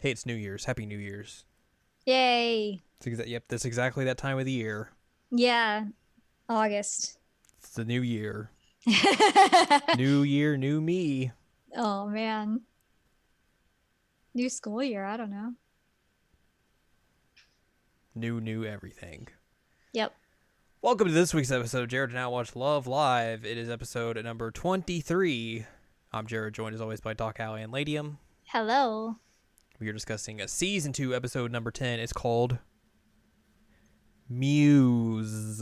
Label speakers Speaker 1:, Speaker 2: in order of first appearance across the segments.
Speaker 1: Hey, it's New Year's. Happy New Year's.
Speaker 2: Yay.
Speaker 1: Yep, that's exactly that time of the year.
Speaker 2: Yeah, August.
Speaker 1: It's the new year. New year, new me.
Speaker 2: Oh man. New school year, I don't know.
Speaker 1: New everything.
Speaker 2: Yep.
Speaker 1: Welcome to this week's episode of Jared and I Watch Love Live. It is episode number 23. I'm Jared, joined as always by Doc Alley and Ladium.
Speaker 2: Hello.
Speaker 1: We are discussing a season 2 episode number 10. It's called Muse.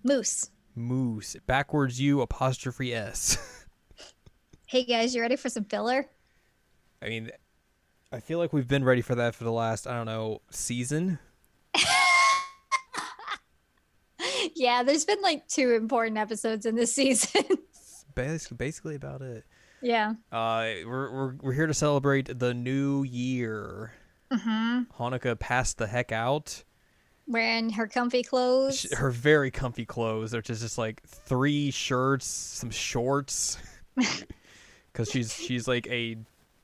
Speaker 2: Moose.
Speaker 1: Moose. Backwards U apostrophe S.
Speaker 2: Hey guys, you ready for some filler?
Speaker 1: I mean, I feel like we've been ready for that for the last, I don't know, season.
Speaker 2: Yeah, there's been like 2 important episodes in this season.
Speaker 1: Basically about it.
Speaker 2: Yeah.
Speaker 1: We're here to celebrate the new year.
Speaker 2: Mm-hmm.
Speaker 1: Hanukkah passed the heck out.
Speaker 2: Wearing her comfy clothes.
Speaker 1: Her very comfy clothes, which is just like 3 shirts, some shorts, because she's like a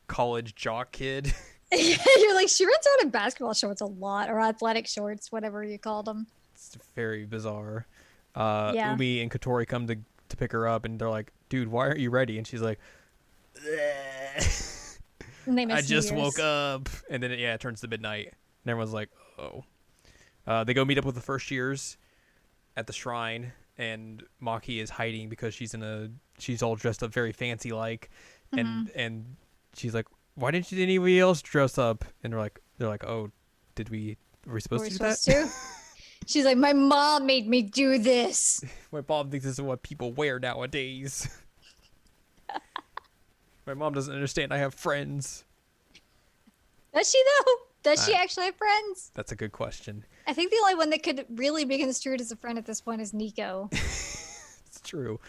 Speaker 1: college jock kid.
Speaker 2: You're like, she runs out of basketball shorts a lot, or athletic shorts, whatever you called them.
Speaker 1: It's very bizarre.
Speaker 2: Yeah.
Speaker 1: Umi and Katori come to pick her up, and they're like, "Dude, why aren't you ready?" And she's like,
Speaker 2: And they
Speaker 1: "I
Speaker 2: miss
Speaker 1: just
Speaker 2: New Year's.
Speaker 1: woke up." And then it turns to midnight, and everyone's like, "Oh." They go meet up with the first years at the shrine, and Maki is hiding because she's all dressed up very fancy like, and she's like, "Why didn't anybody else dress up?" And they're like, "Oh, were we supposed
Speaker 2: Were we
Speaker 1: to do that?"
Speaker 2: supposed to? She's like, my mom made me do this.
Speaker 1: My mom thinks this is what people wear nowadays. My mom doesn't understand. I have friends.
Speaker 2: Does she though? Does she
Speaker 1: I-
Speaker 2: actually have friends?
Speaker 1: That's a good question.
Speaker 2: I think the only one that could really be construed as a friend at this point is Nico.
Speaker 1: It's true.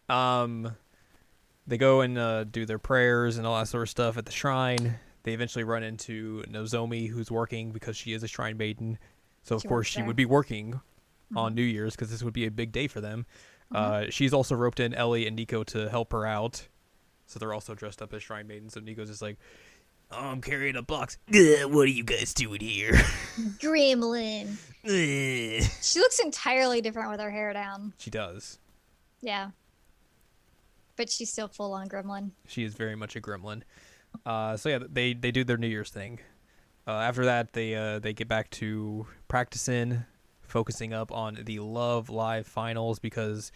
Speaker 1: They go and do their prayers and all that sort of stuff at the shrine. They eventually run into Nozomi, who's working because she is a shrine maiden. So of
Speaker 2: She
Speaker 1: course
Speaker 2: works
Speaker 1: she
Speaker 2: there.
Speaker 1: would be working on New Year's because this would be a big day for them.
Speaker 2: Mhm.
Speaker 1: She's also roped in Ellie and Nico to help her out. So they're also dressed up as shrine maidens. So Nico's just like, "Oh, I'm carrying a box. Ugh, what are you guys doing here?"
Speaker 2: Gremlin.
Speaker 1: Ugh.
Speaker 2: She looks entirely different with her hair down.
Speaker 1: She does.
Speaker 2: Yeah. But she's still full on gremlin.
Speaker 1: She is very much a gremlin. So yeah, they do their New Year's thing. After that, they get back to practicing, focusing up on the Love Live finals because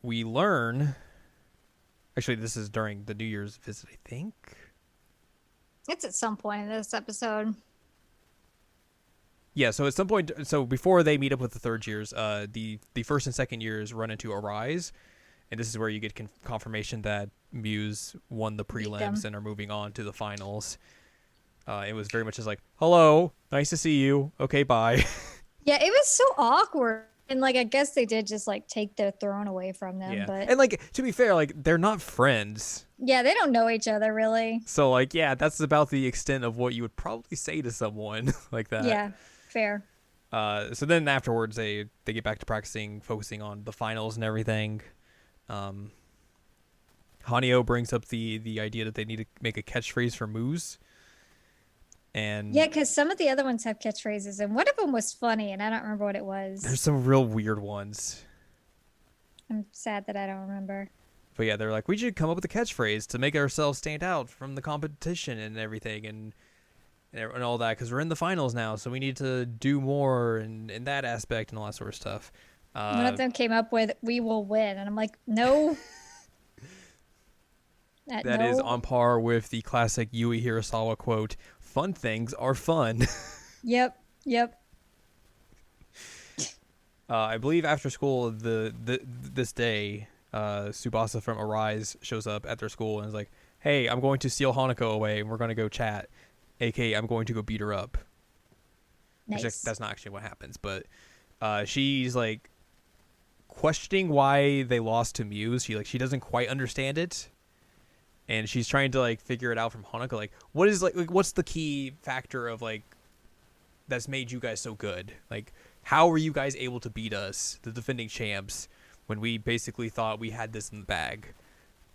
Speaker 1: we learn. Actually, this is during the New Year's visit, I think.
Speaker 2: It's at some point in this episode.
Speaker 1: Yeah, so at some point, so before they meet up with the third years, the first and second years run into Arise, and this is where you get confirmation that Muse won the
Speaker 2: Beat them.
Speaker 1: prelims and are moving on to the finals. It was very much just like, "Hello, nice to see you. Okay, bye."
Speaker 2: Yeah, it was so awkward. And like, I guess they did just like take their throne away from them.
Speaker 1: Yeah,
Speaker 2: But
Speaker 1: and like to be fair, like they're not friends,
Speaker 2: yeah, they don't know each other really.
Speaker 1: so like yeah, that's about the extent of what you would probably say to someone like that.
Speaker 2: Yeah, fair.
Speaker 1: So then afterwards, they get back to practicing, focusing on the finals and everything. Hanyo brings up the idea that they need to make a catchphrase for Moose. And
Speaker 2: Yeah, because some of the other ones have catchphrases, and one of them was funny, and I don't remember what it was.
Speaker 1: there's some real weird ones.
Speaker 2: I'm sad that I don't remember.
Speaker 1: But yeah, they're like, we should come up with a catchphrase to make ourselves stand out from the competition and everything and all that because we're in the finals now, so we need to do more in that aspect and all that sort of stuff.
Speaker 2: One of them came up with "We will win," and I'm like, no.
Speaker 1: That is on par with the classic Yui Hirasawa quote, "Fun things are fun."
Speaker 2: Yep, yep.
Speaker 1: I believe after school this day, Tsubasa from Arise shows up at their school and is like, "Hey, I'm going to steal Hanako away, and we're going to go chat. AKA, I'm going to go beat her up."
Speaker 2: Nice.
Speaker 1: Which, that's not actually what happens, but she's like questioning why they lost to Muse. She doesn't quite understand it, and she's trying to like figure it out from Hanako. Like, what is like what's the key factor of like that's made you guys so good? Like, how were you guys able to beat us, the defending champs, when we basically thought we had this in the bag?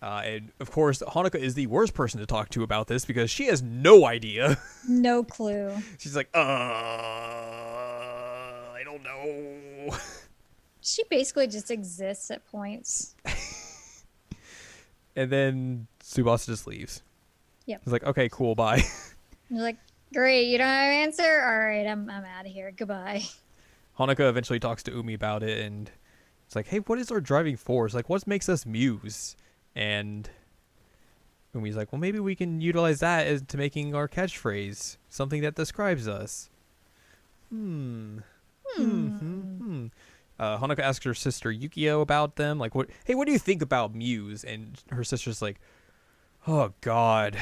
Speaker 1: And of course, Hanukkah is the worst person to talk to about this because she has no idea.
Speaker 2: No clue.
Speaker 1: She's like, I don't know.
Speaker 2: She basically just exists at points.
Speaker 1: And then Tsubasa just leaves.
Speaker 2: Yep.
Speaker 1: He's like, okay, cool, bye.
Speaker 2: You're like, great, you don't have an answer? All right, I'm out of here. Goodbye.
Speaker 1: Hanukkah eventually talks to Umi about it, and it's like, hey, what is our driving force? Like, what makes us Muse? And Umi's like, well, maybe we can utilize that as to making our catchphrase, something that describes us. Hanukkah asks her sister Yukio about them, like, what do you think about Muse? And her sister's like, oh God,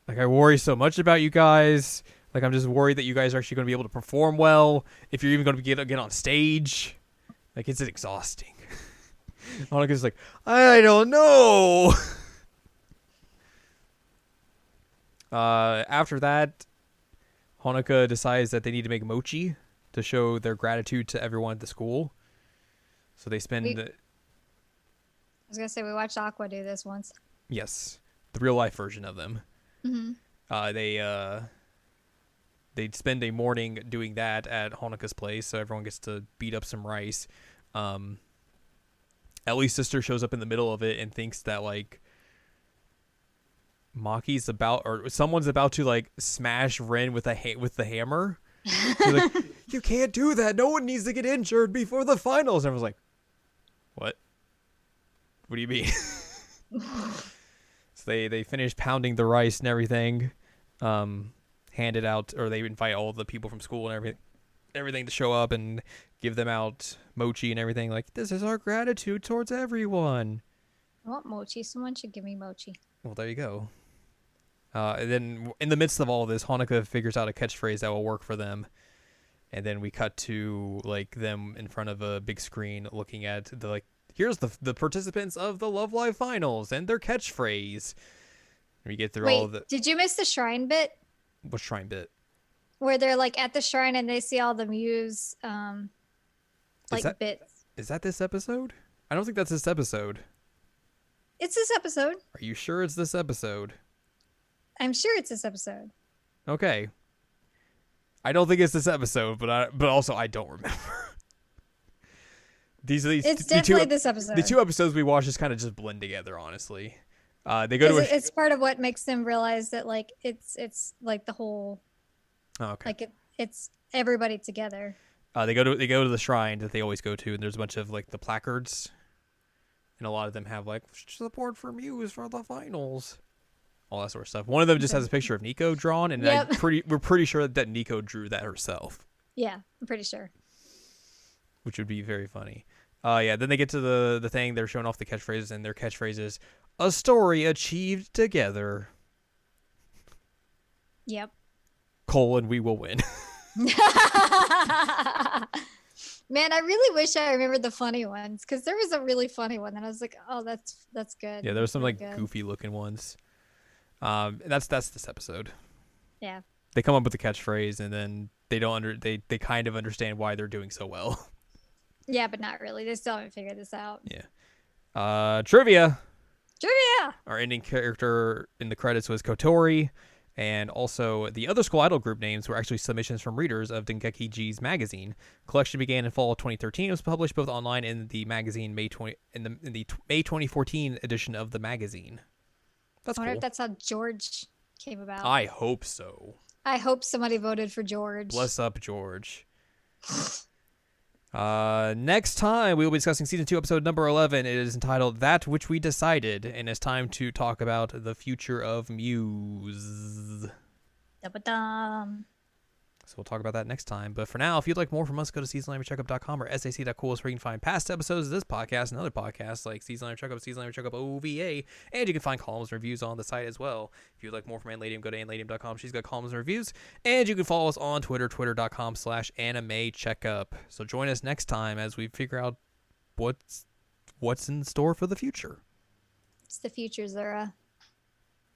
Speaker 1: like, I worry so much about you guys. Like, I'm just worried that you guys are actually going to be able to perform well, if you're even going to get on stage. Like, it's exhausting. Hanukkah's like, I don't know. After that, Hanukkah decides that they need to make mochi to show their gratitude to everyone at the school. So they spend...
Speaker 2: I was going to say, we watched Aqua do this once.
Speaker 1: Yes, the real-life version of them.
Speaker 2: Mm-hmm.
Speaker 1: They'd spend a morning doing that at Hanukkah's place, so everyone gets to beat up some rice. Ellie's sister shows up in the middle of it and thinks that, like, Maki's about, or someone's about to, like, smash Ren with the hammer. She's like, you can't do that. No one needs to get injured before the finals. And everyone's like, what? What do you mean? So they finish pounding the rice and everything. Hand it out, or they invite all the people from school and everything to show up and give them out mochi and everything. Like, this is our gratitude towards everyone.
Speaker 2: I want mochi. Someone should give me mochi.
Speaker 1: Well, there you go. And then in the midst of all this, Hanukkah figures out a catchphrase that will work for them. And then we cut to, like, them in front of a big screen looking at the, like, here's the participants of the Love Live finals and their catchphrase. And we get through all of the...
Speaker 2: Did you miss the shrine bit?
Speaker 1: What shrine bit?
Speaker 2: Where they're, like, at the shrine and they see all the Muse, bits.
Speaker 1: Is that this episode? I don't think that's this episode.
Speaker 2: It's this episode.
Speaker 1: Are you sure it's this episode?
Speaker 2: I'm sure it's this episode.
Speaker 1: Okay. I don't think it's this episode, but also I don't remember.
Speaker 2: It's definitely this episode.
Speaker 1: The two episodes we watched just kind of just blend together, honestly. They go to
Speaker 2: it's part of what makes them realize that, like, it's like the whole.
Speaker 1: Oh, okay.
Speaker 2: Like it's everybody together.
Speaker 1: They go to the shrine that they always go to, and there's a bunch of, like, the placards, and a lot of them have, like, support for Muse for the finals, all that sort of stuff. One of them just has a picture of Nico drawn, and
Speaker 2: Yep.
Speaker 1: we're pretty sure that Nico drew that herself.
Speaker 2: Yeah, I'm pretty sure.
Speaker 1: Which would be very funny. Yeah, then they get to the thing, they're showing off the catchphrases, and their catchphrase is, a story achieved together.
Speaker 2: Yep.
Speaker 1: And we will win.
Speaker 2: Man, I really wish I remembered the funny ones, because there was a really funny one that I was like, oh, that's good.
Speaker 1: Yeah, there were some,
Speaker 2: Really
Speaker 1: like,
Speaker 2: good.
Speaker 1: goofy looking ones. That's this episode.
Speaker 2: Yeah.
Speaker 1: They come up with the catchphrase, and then they kind of understand why they're doing so well.
Speaker 2: Yeah, but not really. They still haven't figured this out.
Speaker 1: Yeah. Trivia.
Speaker 2: Trivia!
Speaker 1: Our ending character in the credits was Kotori, and also the other school idol group names were actually submissions from readers of Dengeki G's magazine. Collection began in fall of 2013. It was published both online and in the magazine May 2014 edition of the magazine. That's
Speaker 2: I wonder
Speaker 1: cool.
Speaker 2: if that's how George came about.
Speaker 1: I hope so.
Speaker 2: I hope somebody voted for George.
Speaker 1: Bless up, George. Next time we will be discussing season 2, episode number 11. It is entitled That Which We Decided, and it's time to talk about the future of Muse.
Speaker 2: Da-ba-dum.
Speaker 1: So we'll talk about that next time. But for now, if you'd like more from us, go to seasonlanguagecheckup.com or sac.cool, where you can find past episodes of this podcast and other podcasts like Season Language Checkup, Season Language Checkup OVA, and you can find columns and reviews on the site as well. If you'd like more from Ann Ladium, go to annladium.com. She's got columns and reviews. And you can follow us on Twitter, twitter.com/animecheckup. So join us next time as we figure out what's in store for the future.
Speaker 2: It's the future, Zara.